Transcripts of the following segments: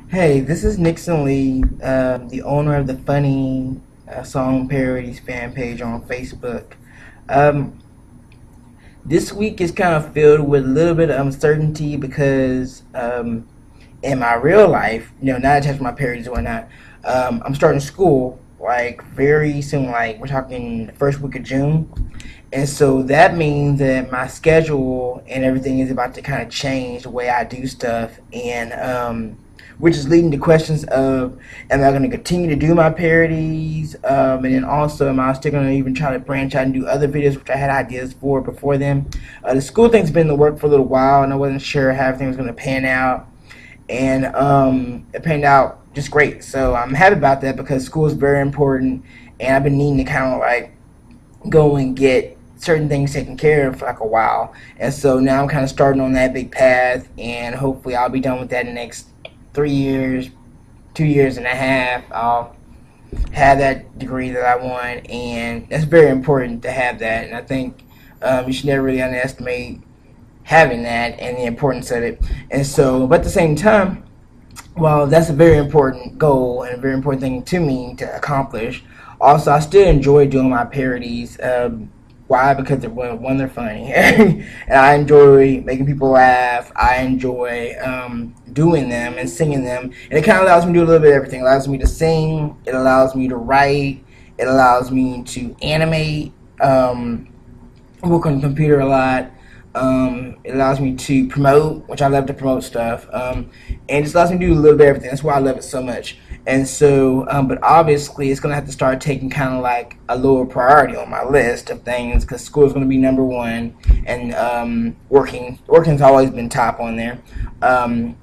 Hey, this is Nixon Lee, the owner of the Funny Song Parodies fan page on Facebook. Um, this week is kind of filled with a little bit of uncertainty because in my real life, not attached to my parodies or whatnot, I'm starting school like very soon, like we're talking the first week of June. And so that means that my schedule and everything is about to kind of change the way I do stuff, and which is leading to questions of, am I going to continue to do my parodies, and then also am I still going to even try to branch out and do other videos, which I had ideas for before then. The school thing's been in the work for a little while, and I wasn't sure how everything was going to pan out, and it panned out just great. So I'm happy about that because school is very important, and I've been needing to kind of like go and get certain things taken care of for like a while. And so now I'm kind of starting on that big path, and hopefully I'll be done with that in the next 3 years, 2 years and a half. I'll have that degree that I want, and that's very important to have that. And I think you should never really underestimate having that and the importance of it. And so, but at the same time, while that's a very important goal and a very important thing to me to accomplish, also I still enjoy doing my parodies. Why? Because they're funny, and I enjoy making people laugh. I enjoy doing them and singing them, and it kind of allows me to do a little bit of everything. It allows me to sing. It allows me to write. It allows me to animate. Work on the computer a lot. It allows me to promote, which I love to promote stuff, and it just allows me to do a little bit of everything. That's why I love it so much. And so, but obviously, it's going to have to start taking kind of like a lower priority on my list of things because school is going to be number one, and working's always been top on there. And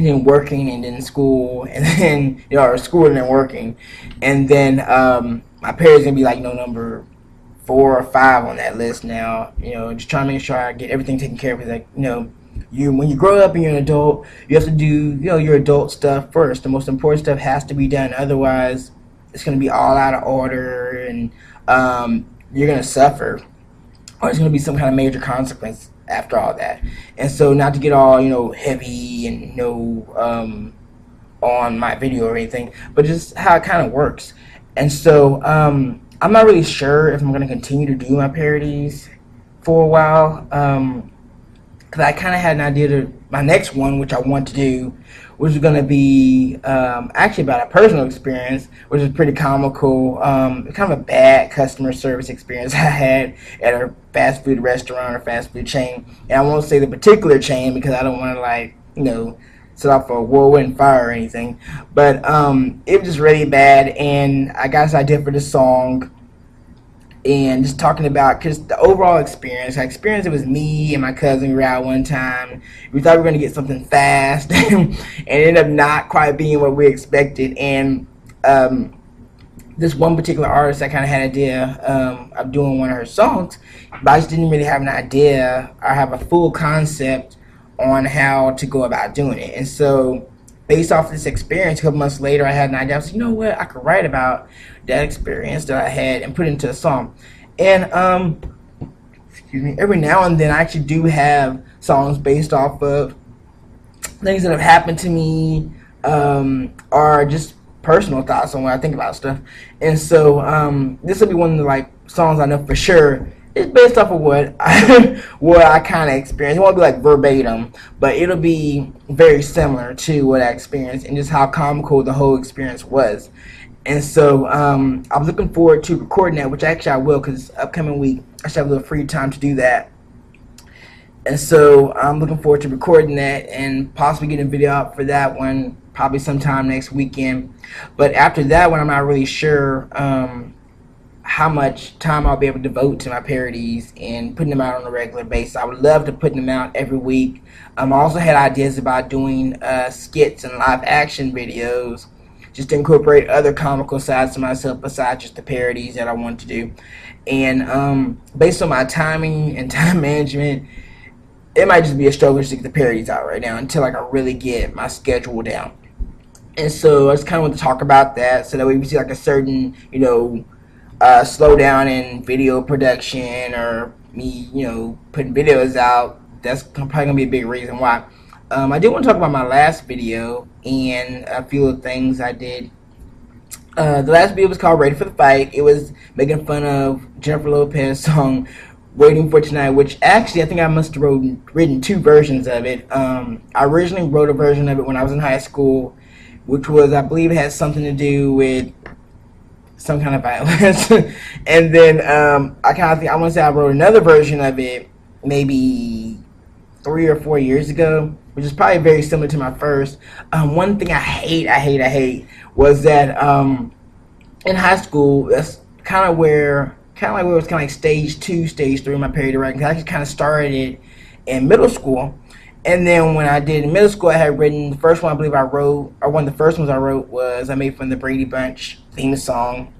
then working, and then school, and then or school and then working, and then my parents gonna be like number 4 or 5 on that list now. Just trying to make sure I get everything taken care of. Because when you grow up and you're an adult, you have to do your adult stuff first. The most important stuff has to be done. Otherwise, it's gonna be all out of order, and you're gonna suffer, or it's gonna be some kind of major consequence after all that. And so, not to get all heavy and on my video or anything, but just how it kind of works. And so, I'm not really sure if I'm going to continue to do my parodies for a while, because I kind of had an idea to my next one, which I want to do, which is going to be actually about a personal experience, which is pretty comical. Kind of a bad customer service experience I had at a fast food restaurant or fast food chain, and I won't say the particular chain because I don't want to set off a whirlwind fire or anything. But it was just really bad, and I got this idea for this song, and just talking about, because the overall experience, it was me and my cousin. We were out one time. We thought we were going to get something fast, and it ended up not quite being what we expected. And this one particular artist, I kind of had an idea of doing one of her songs, but I just didn't really have an idea or have a full concept on how to go about doing it. And so, based off this experience, a couple months later, I had an idea. I was like, you know what? I could write about that experience that I had and put it into a song. And excuse me, every now and then I actually do have songs based off of things that have happened to me, or just personal thoughts on when I think about stuff. And so this will be one of the songs I know for sure. It's based off of what I kind of experienced. It won't be like verbatim, but it'll be very similar to what I experienced and just how comical the whole experience was. And so I was looking forward to recording that, which actually I will, because upcoming week I should have a little free time to do that. And so I'm looking forward to recording that and possibly getting a video out for that one probably sometime next weekend. But after that one, I'm not really sure how much time I'll be able to devote to my parodies and putting them out on a regular basis. I would love to put them out every week. I also had ideas about doing skits and live action videos, just to incorporate other comical sides to myself besides just the parodies that I want to do. And based on my timing and time management, it might just be a struggle to get the parodies out right now until I really get my schedule down. And so I just kind of want to talk about that, so that way we see a certain slow down in video production, or me putting videos out. That's probably gonna be a big reason why. I do want to talk about my last video and a few of the things I did. The last video was called Ready for the Fight. It was making fun of Jennifer Lopez's song Waiting for Tonight, which actually I think I must have written two versions of it. I originally wrote a version of it when I was in high school, which was, I believe, it had something to do with some kind of violence. And then I want to say I wrote another version of it maybe 3 or 4 years ago, which is probably very similar to my first. One thing I hate was that in high school, that's kind of where it was kind of like stage 2, stage 3 of my parody writing. I actually kind of started in middle school. And then when I did in middle school, I had written the first one I believe I wrote, or one of the first ones I wrote was I made fun of the Brady Bunch theme song.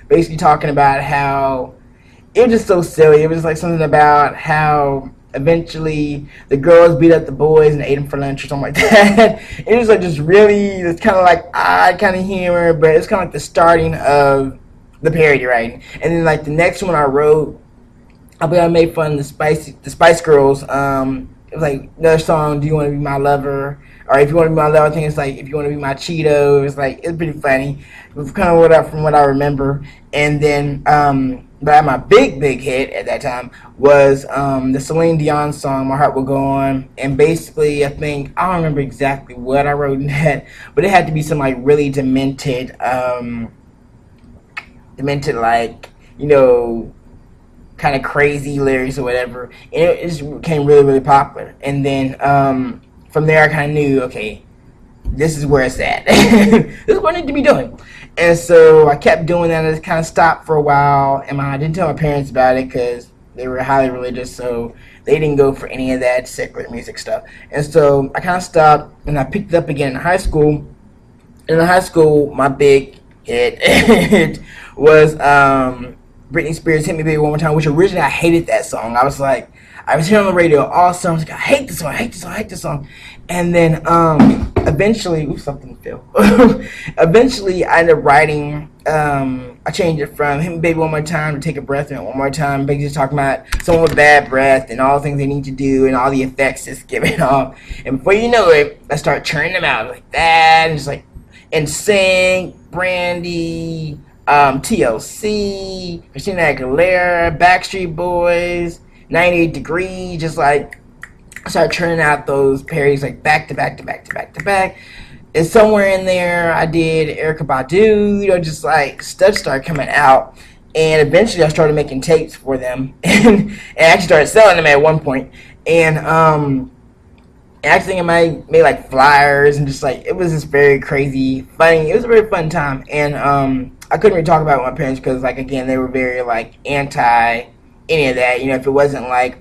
Basically talking about how it was just so silly. It was like something about how eventually the girls beat up the boys and ate them for lunch or something like that. It was like just really, it's kind of like odd kind of humor, but it's kind of like the starting of the parody writing. And then like the next one I wrote, I believe I made fun of the Spice Girls. It was like another song, Do You Want to Be My Lover? Or If You Want to Be My Lover, I think it's like If You Want to Be My Cheeto. It was like, it's pretty funny. It was kind of from what I remember. And then, but my big hit at that time was the Celine Dion song, My Heart Will Go On. And basically, I don't remember exactly what I wrote in that, but it had to be some like really demented like, you know, kind of crazy lyrics or whatever, and it just became really popular. And then from there I kind of knew, okay, this is where it's at. This is what I need to be doing. And so I kept doing that, and I just kind of stopped for a while, and I didn't tell my parents about it because they were highly religious, so they didn't go for any of that secular music stuff. And so I kind of stopped, and I picked it up again in high school. In high school, my big hit was Britney Spears' Hit Me Baby One More Time, which originally I hated that song. I was hearing on the radio all summer, I was like, I hate this song. And then eventually, oops, something fell. Eventually, I ended up writing, I changed it from Hit Me Baby One More Time to Take a Breath and One More Time, basically just talking about someone with bad breath and all the things they need to do and all the effects it's giving off. And before you know it, I start churning them out like that, and just like NSYNC, Brandy, TLC, Christina Aguilera, Backstreet Boys, 98 Degrees, just like I started churning out those parodies like back to back. And somewhere in there I did Erykah Badu, you know, just like stuff started coming out. And eventually I started making tapes for them and actually started selling them at one point. And actually I made like flyers and just like, it was just very crazy, funny. It was a very fun time. And I couldn't really talk about it with my parents because, like, again, they were very like anti any of that. You know, if it wasn't like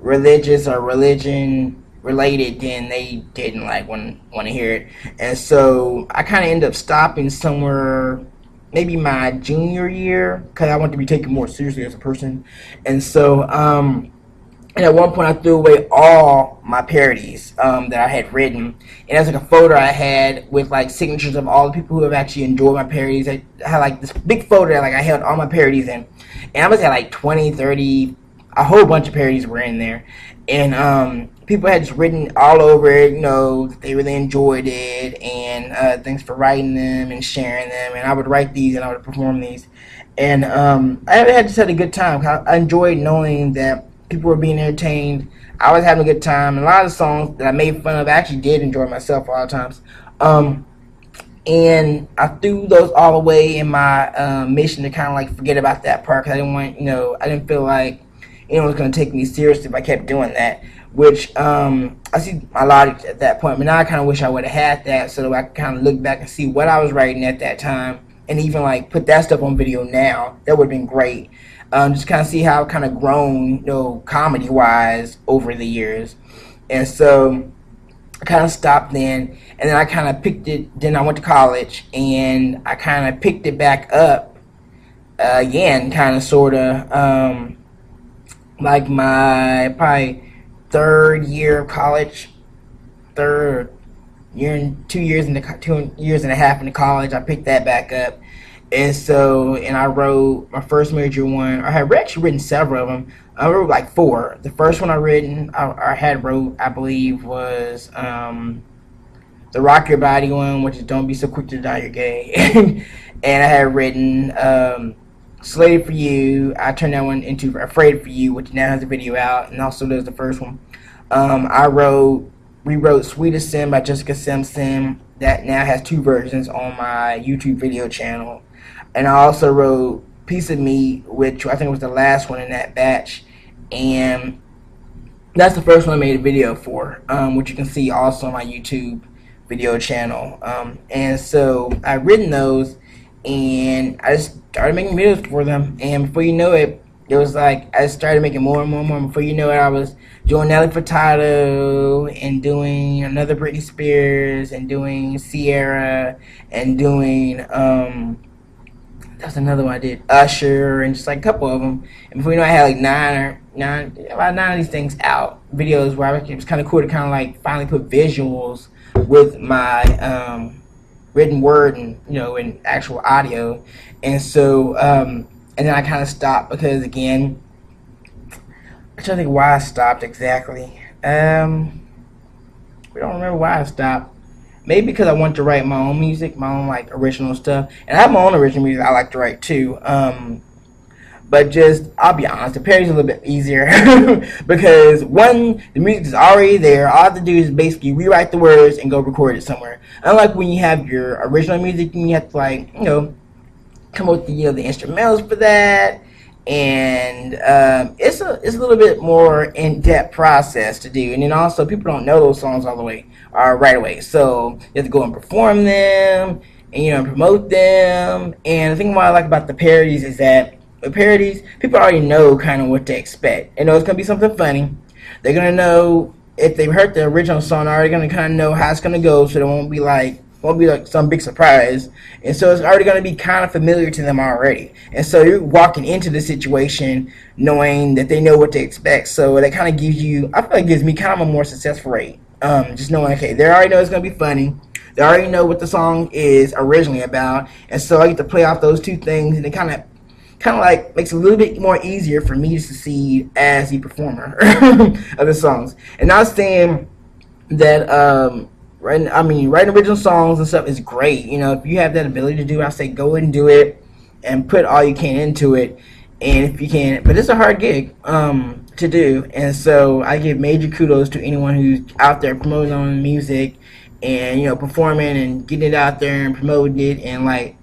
religious or religion related, then they didn't like want to hear it. And so I kind of ended up stopping somewhere maybe my junior year because I wanted to be taken more seriously as a person. And so and at one point I threw away all my parodies that I had written. And there's like a folder I had with like signatures of all the people who have actually enjoyed my parodies. I had like this big folder that like I held all my parodies in. And I must have like 20, 30, a whole bunch of parodies were in there. And people had just written all over it, you know, that they really enjoyed it. And thanks for writing them and sharing them. And I would write these and I would perform these. And I had just had a good time. I enjoyed knowing that people were being entertained. I was having a good time. And a lot of the songs that I made fun of, I actually did enjoy myself a lot of times. And I threw those all away in my mission to kind of like forget about that part because I didn't want, you know, I didn't feel like anyone was going to take me seriously if I kept doing that. Which I see my logic at that point, but now I kind of wish I would have had that so that I could kind of look back and see what I was writing at that time and even like put that stuff on video now. That would have been great. Just kind of see how I've kind of grown, you know, comedy-wise over the years. And so I kind of stopped then, and then I kind of picked it, then I went to college, and I kind of picked it back up again, kind of, sort of, like my probably third year of college, third year and 2 years and 2 years and a half into college, I picked that back up. And so, and I wrote my first major one. I had actually written several of them. I wrote like 4. The first one I had wrote, I believe, was the Rock Your Body one, which is Don't Be So Quick to Die You're Gay. And I had written Slave for You. I turned that one into Afraid for You, which now has a video out, and also does the first one. I rewrote Sweet as Sin by Jessica Simpson. That now has 2 versions on my YouTube video channel. And I also wrote Piece of Me, which I think was the last one in that batch. And that's the first one I made a video for, which you can see also on my YouTube video channel. And so I've written those, and I just started making videos for them. And before you know it, it was like I started making more and more and more. Before you know it, I was doing Nelly Furtado and doing another Britney Spears and doing Sierra and doing that's another one I did, Usher, and just like a couple of them. And before you know, I had like about 9 of these things out, videos where it was kind of cool to kind of like finally put visuals with my written word and in actual audio. And so and then I kind of stopped because, again, I'm trying to think why I stopped exactly. We don't remember why I stopped. Maybe because I wanted to write my own music, my own like original stuff, and I have my own original music I like to write too. But just, I'll be honest, the parody's a little bit easier because one, the music is already there. All I have to do is basically rewrite the words and go record it somewhere. Unlike when you have your original music and you have to like come up with the instrumentals for that, and it's a little bit more in-depth process to do. And then also people don't know those songs all the way right away, so you have to go and perform them and promote them. And the thing what I like about the parodies is that with parodies, people already know kind of what to expect. They know it's gonna be something funny. They're gonna know if they've heard the original song, they're already gonna kind of know how it's gonna go, so it won't be like some big surprise. And so it's already going to be kind of familiar to them already. And so you're walking into the situation knowing that they know what to expect. So that kind of gives you, I feel like it gives me kind of a more successful rate. Just knowing, okay, they already know it's going to be funny. They already know what the song is originally about. And so I get to play off those 2 things, and it kind of like makes it a little bit more easier for me to succeed as the performer of the songs. And not saying that writing original songs and stuff is great. If you have that ability to do it, I say go ahead and do it and put all you can into it. And if you can, but it's a hard gig to do. And so I give major kudos to anyone who's out there promoting on music and performing and getting it out there and promoting it. And like,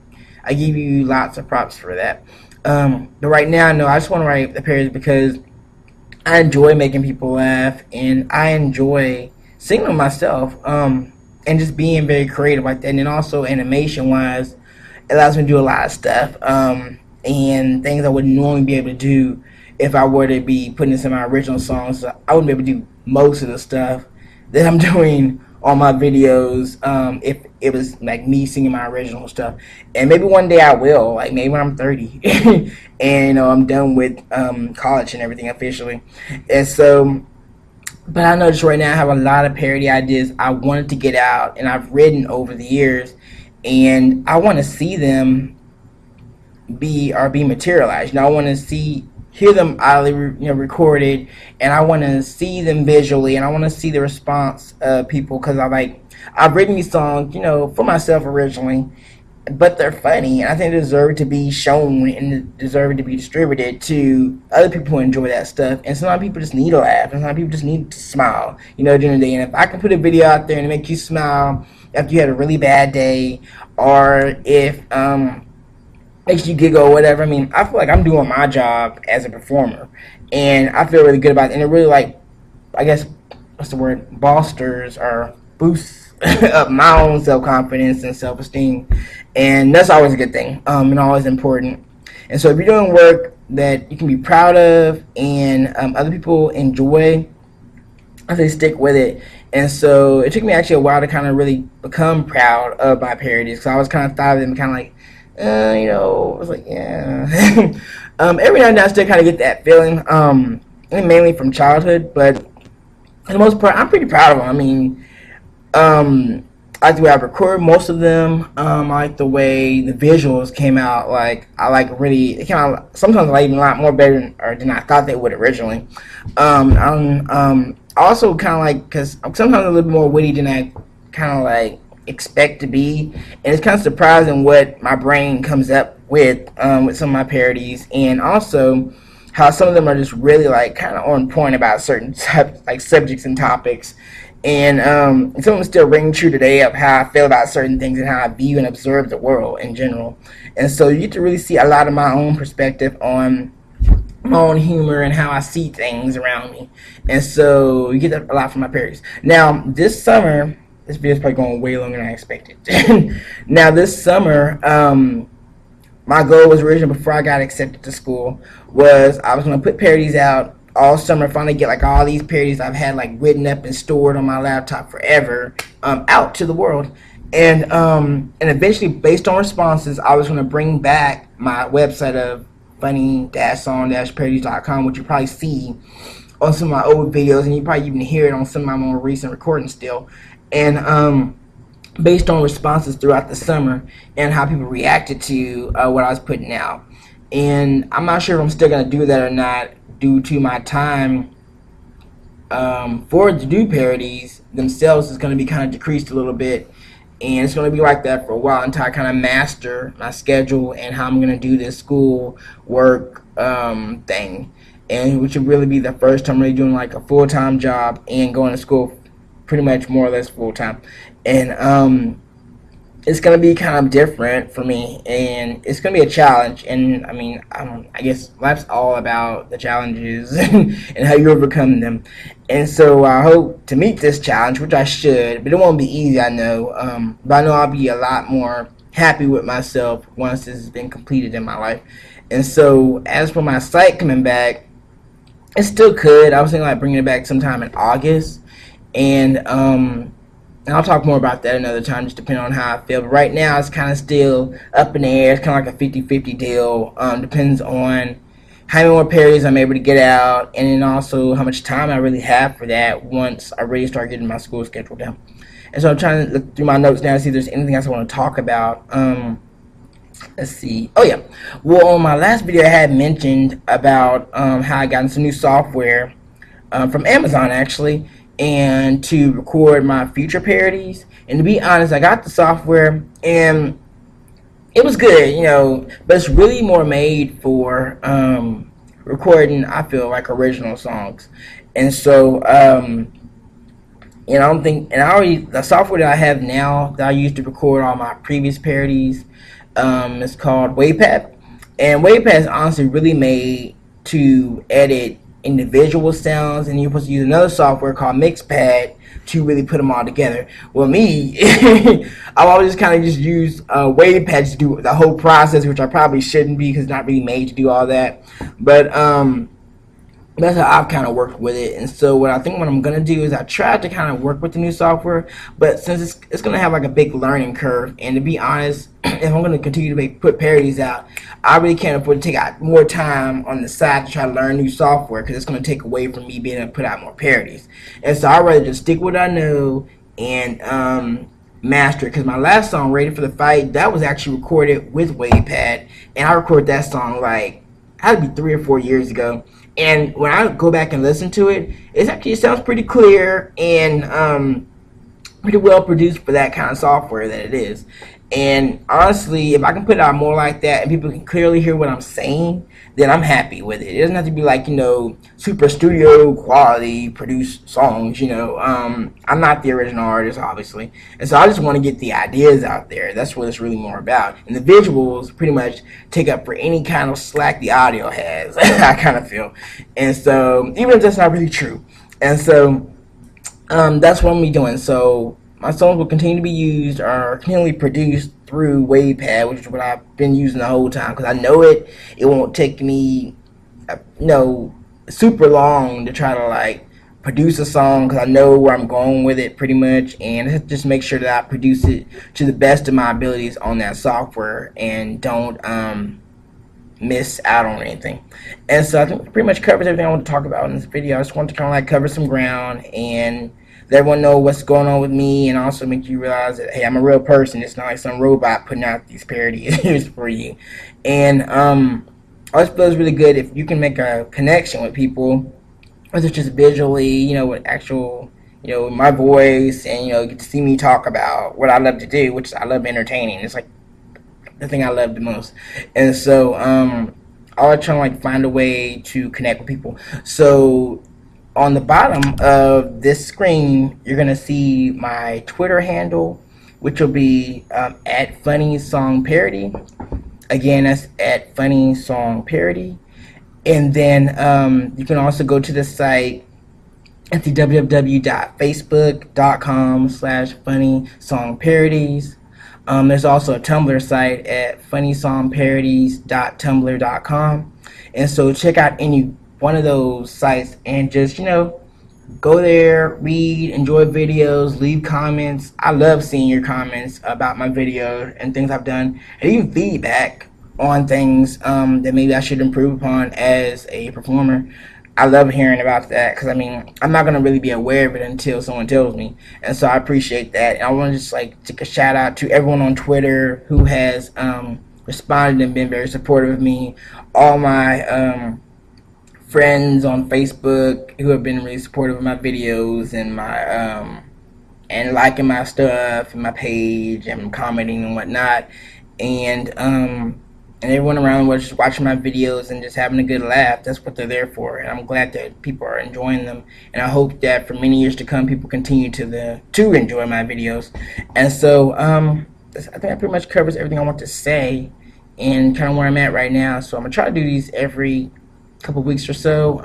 I give you lots of props for that. But right now, no, I just want to write the parodies because I enjoy making people laugh, and I enjoy singing them myself, and just being very creative like that. And then also animation wise, it allows me to do a lot of stuff, and things I wouldn't normally be able to do if I were to be putting this in my original songs. So I wouldn't be able to do most of the stuff that I'm doing on my videos if it was like me singing my original stuff. And maybe one day I will, like maybe when I'm 30 and I'm done with college and everything officially. And so, but I notice right now I have a lot of parody ideas I wanted to get out, and I've written over the years, and I want to see them be materialized. I want to hear them recorded, and I want to see them visually, and I want to see the response of people, because I've written these songs for myself originally, but they're funny, and I think they deserve to be shown and deserve to be distributed to other people who enjoy that stuff. And sometimes people just need a laugh, and sometimes people just need to smile, during the day. And if I can put a video out there and make you smile after you had a really bad day, or if makes you giggle or whatever, I feel like I'm doing my job as a performer, and I feel really good about it. And it really, I guess, what's the word, bolsters or boosts up my own self-confidence and self-esteem, and that's always a good thing, and always important. And so if you're doing work that you can be proud of and other people enjoy, I say stick with it. And so it took me actually a while to kind of really become proud of my parodies, because I was kind of thought of them kind of like, I was like, yeah. Every now and then I still kind of get that feeling, mainly from childhood, but for the most part, I'm pretty proud of them. I like the way I record most of them. I like the way the visuals came out. Like I like really, it came out sometimes like even a lot more better than I thought they would originally. Also kind of like, because I'm sometimes a little bit more witty than I kind of like expect to be, and it's kind of surprising what my brain comes up with some of my parodies, and also how some of them are just really like kind of on point about certain like subjects and topics. And some of them still ring true today of how I feel about certain things and how I view and observe the world in general. And so you get to really see a lot of my own perspective on my own humor and how I see things around me. And so you get that a lot from my parodies. Now, this summer, this video is probably going way longer than I expected. Now, this summer, my goal was originally, before I got accepted to school, was I was going to put parodies out all summer, finally get like all these parodies I've had like written up and stored on my laptop forever, out to the world. And eventually, based on responses, I was going to bring back my website of funny-song-parodies.com, which you probably see on some of my old videos, and you probably even hear it on some of my more recent recordings still. And based on responses throughout the summer and how people reacted to what I was putting out. And I'm not sure if I'm still going to do that or not, due to my time to do parodies themselves is going to be kind of decreased a little bit, and it's going to be like that for a while until I kind of master my schedule and how I'm going to do this school work thing, and which would really be the first time really doing like a full-time job and going to school pretty much more or less full-time. And it's going to be kind of different for me, and it's going to be a challenge. And I mean, I guess life's all about the challenges and how you overcome them. And so I hope to meet this challenge, which I should, but it won't be easy, I know. But I know I'll be a lot more happy with myself once this has been completed in my life. And so as for my site coming back, it still could. I was thinking like bringing it back sometime in August, and I'll talk more about that another time, just depending on how I feel. But right now, it's kind of still up in the air. It's kind of like a 50-50 deal. Depends on how many more parodies I'm able to get out, and then also how much time I really have for that once I really start getting my school schedule down. And so I'm trying to look through my notes now to see if there's anything else I want to talk about. Let's see. Oh, yeah. Well, on my last video, I had mentioned about how I got some new software from Amazon, actually, and to record my future parodies. And to be honest, I got the software and it was good, you know, but it's really more made for recording, I feel like, original songs. And so you know, the software that I have now that I use to record all my previous parodies is called WavePad. And WavePad is honestly really made to edit individual sounds, and you're supposed to use another software called Mixpad to really put them all together. Well, me, I've always just kind of just used WavePad to do the whole process, which I probably shouldn't be because it's not really made to do all that. But that's how I've kind of worked with it. And so what I'm going to do is I tried to kind of work with the new software, but since it's going to have like a big learning curve, and to be honest, if I'm going to continue to put parodies out, I really can't afford to take out more time on the side to try to learn new software, because it's going to take away from me being able to put out more parodies. And so I'd rather just stick with what I know and master it, because my last song, Ready for the Fight, that was actually recorded with WavePad, and I recorded that song like, had to be 3 or 4 years ago. And when I go back and listen to it, it sounds pretty clear and pretty well produced for that kind of software that it is. And honestly, if I can put it out more like that and people can clearly hear what I'm saying, then I'm happy with it. It doesn't have to be like, you know, super studio quality produced songs, you know. I'm not the original artist, obviously. And so I just want to get the ideas out there. That's what it's really more about. And the visuals pretty much take up for any kind of slack the audio has, I kind of feel. And so, even if that's not really true. And so, that's what I'm going to be doing. So, my songs will continue to be used or continually produced through WavePad, which is what I've been using the whole time, because I know it won't take me, you know, super long to try to like produce a song, because I know where I'm going with it pretty much, and just make sure that I produce it to the best of my abilities on that software and don't miss out on anything. And so I think it pretty much covers everything I want to talk about in this video. I just want to kind of like cover some ground, and let everyone know what's going on with me, and also make you realize that, hey, I'm a real person. It's not like some robot putting out these parodies for you. And I just feel it's really good if you can make a connection with people, whether it's just visually, with actual, my voice, and get to see me talk about what I love to do, which I love entertaining. It's like the thing I love the most. And so I was trying to find a way to connect with people. So on the bottom of this screen, you're gonna see my Twitter handle, which will be at Funny Song Parody. Again, that's at Funny Song Parody. And then you can also go to the site at the www.facebook.com/funnysongparodies. There's also a Tumblr site at funnysongparodies.tumblr.com. And so check out any one of those sites and just, go there, read, enjoy videos, leave comments. I love seeing your comments about my video and things I've done, and even feedback on things that maybe I should improve upon as a performer. I love hearing about that, because I'm not going to really be aware of it until someone tells me, and so I appreciate that. And I want to just take a shout out to everyone on Twitter who has responded and been very supportive of me, all my friends on Facebook who have been really supportive of my videos and my and liking my stuff and my page and commenting and whatnot, and everyone around was just watching my videos and just having a good laugh. That's what they're there for, and I'm glad that people are enjoying them, and I hope that for many years to come people continue to enjoy my videos. And so I think that pretty much covers everything I want to say and kind of where I'm at right now. So I'm gonna try to do these every couple weeks or so.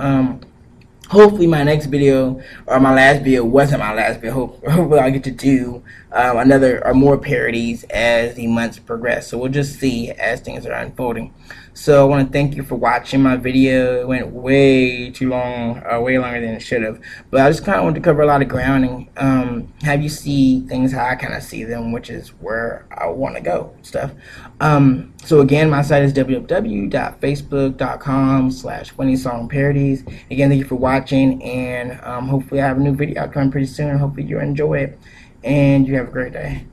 Hopefully my next video, or my last video wasn't my last video. Hopefully I'll get to do another or more parodies as the months progress. So we'll just see as things are unfolding. So I want to thank you for watching my video. It went way too long, way longer than it should have. But I just kind of wanted to cover a lot of grounding, have you see things how I kind of see them, which is where I want to go stuff. So again, my site is www.facebook.com/funnysongparodies. Again, thank you for watching, and hopefully I have a new video coming pretty soon. Hopefully you enjoy it, and you have a great day.